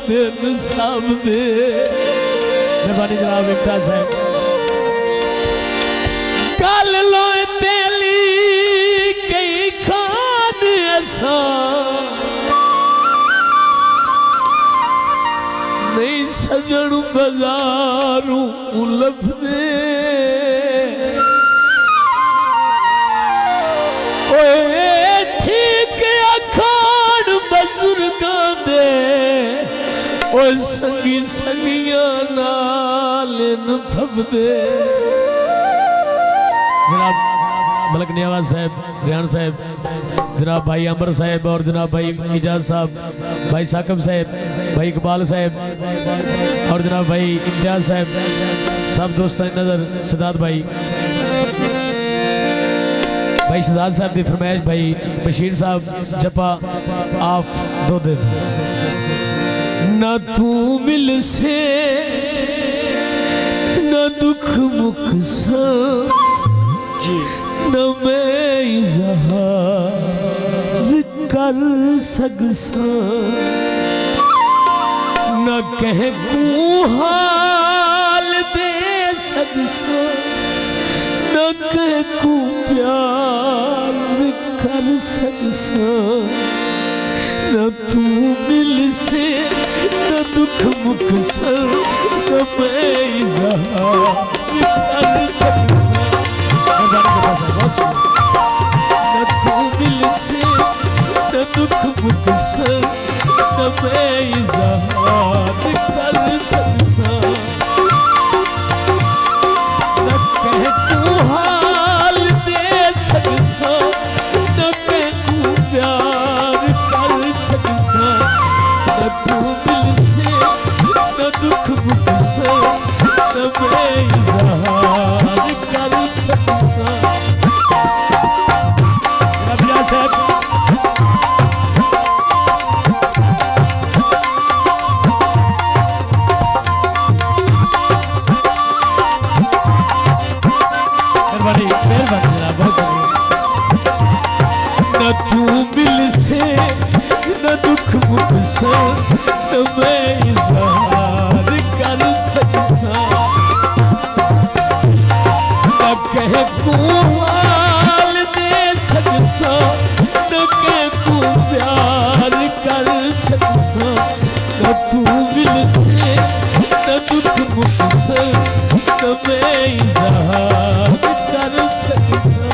दिन सब दे मेहरबानी जनाब इम्तियाज साहब कल लो तेली कई खान ऐसा नहीं सजन बाजारू लभदे ठीक अखाड़ बजुर्गां दे संगी संगियां नाल फबदे जनाब मलक नियावाज साहब रियान साहब जनाब भाई अमर साहब और जनाब भाई इजाज साहब भाई साकब साहब भाई इकबाल साहब और जनाब भाई इम्तियाज साहब सब दोस्तों नजर सदात भाई भाई सदात साहब की फरमाइश भाई बशीर साहब जपा आप दो दिन न तू मिल से न दुख मुख सा न मैं इज़हार कर सकसा न कह को हाल दे सकसा न कह को प्यार कर सकसा न तू मिल से न दुख मुख से न मैं इज़हार कर सकसा न तू मिल से न दुख मुख से न मैं इज़हार कर सकसा न कह तू हाल दे सकसा न कह तू प्यार कर सकसा न तू मिल से न दुख मुख से न मैं इज़हार कर सकसा रबिया साहब मेहरबानी मेहरबानी जनाब बहुत न तू मिल से न दुख मुख से न मैं इज़हार कर सकसा न कह को हाल दे सकसा न कह को प्यार कर सकसा न तू मिल से न दुख मुख से न मैं इज़हार कर सकसा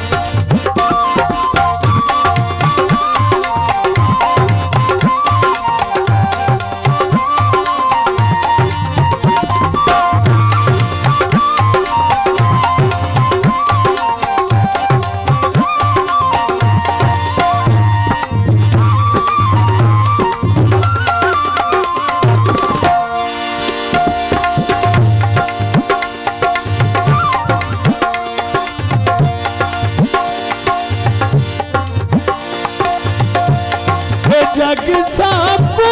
जग सबको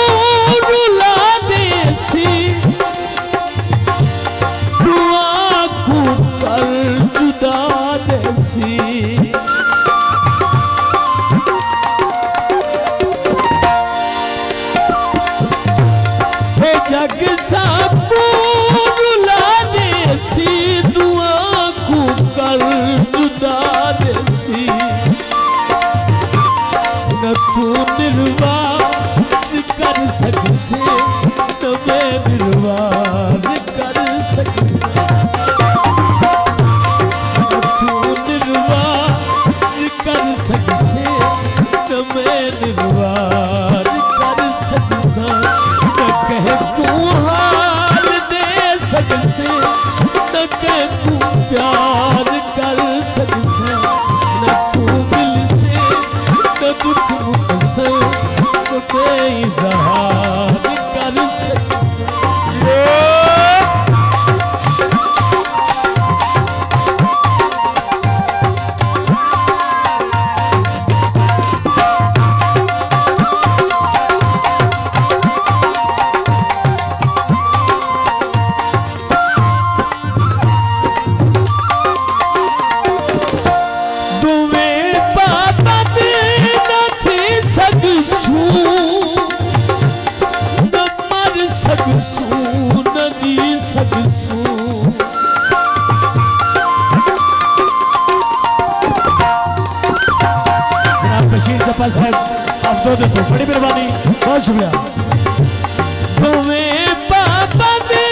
रुला देसी दुआ को कर जुदा देसी जग सबको रुला देसी दुआ को कर जुदा देसी न तू निर्वार कर सकसे न मैं निर्वार कर सकसे न तू निर्वार कर सकसे न मैं निर्वार कर सकसा न कह को हाल दे सकसे न कह को प्यार कर सकसे न तू मिल से न दुख मुख से न मैं इज़हार कर सकसा सकसूं न जी सकसूं। जनाब बशीर जप्पा साहब आप दो दे तो बड़ी मेहरबानी, बहुत शुक्रिया। तुम्हें पापा दे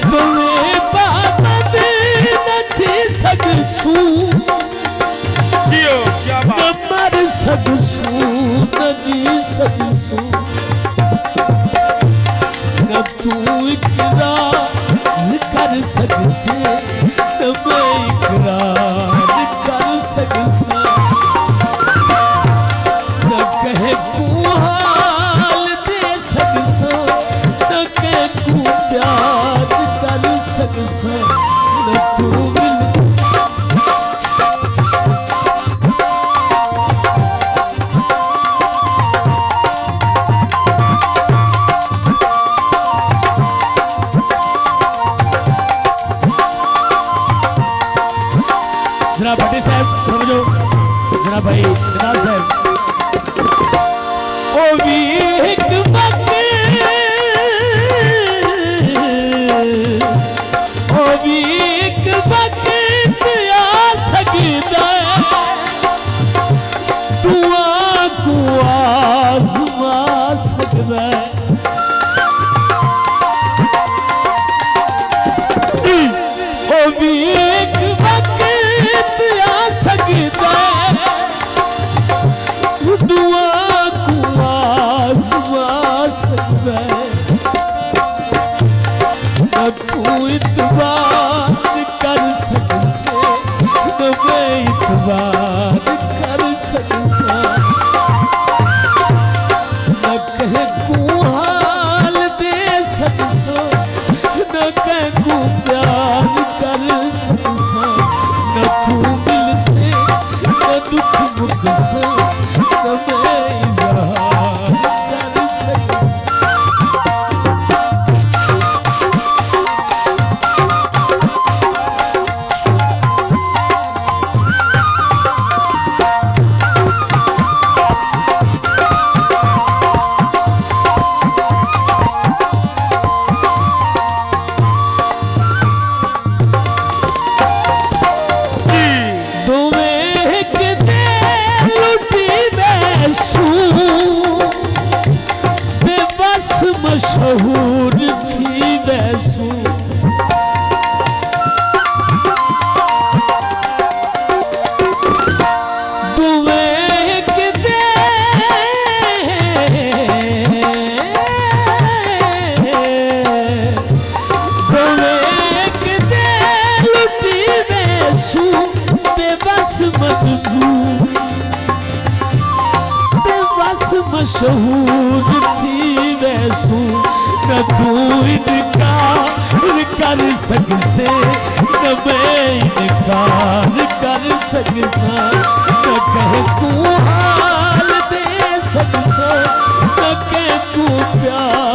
तुम्हें पापा दे न जी सकसूं न मर सकसूं न जी सकसूं। न तू इकरार कर सकसे न मैं इकरार कर सकसा। न कहे को हाल दे सकसा न कहे को प्यार कर सकसा। न तू मिल जनाब भट्टी साहब जो जनाब भाई जनाब साहब ओ भी एक वक्त ओ भी एक वक्त आ सकता दुआ को आज़मा सकता ओ भी एक वक्त आ सकता दुआ को आज़मा सकता। न तू इतबार कर सकसे न मैं इतबार कर सकसा। न कहे को हाल दे सकसो न कहे को प्यार कर सकसा। न तू मिल से न दुख मुख से न मैं इज़हार कर सकसा। मशहूर थी वैसू दुए के दे दुए के दे लुटी वैसू बेबस मजबूर बेबस मशहूर थी वैसू। न तू इनकार कर सकसे न मैं इनकार कर सकसा। न कहे को हाल दे सकसा न कहे को प्यार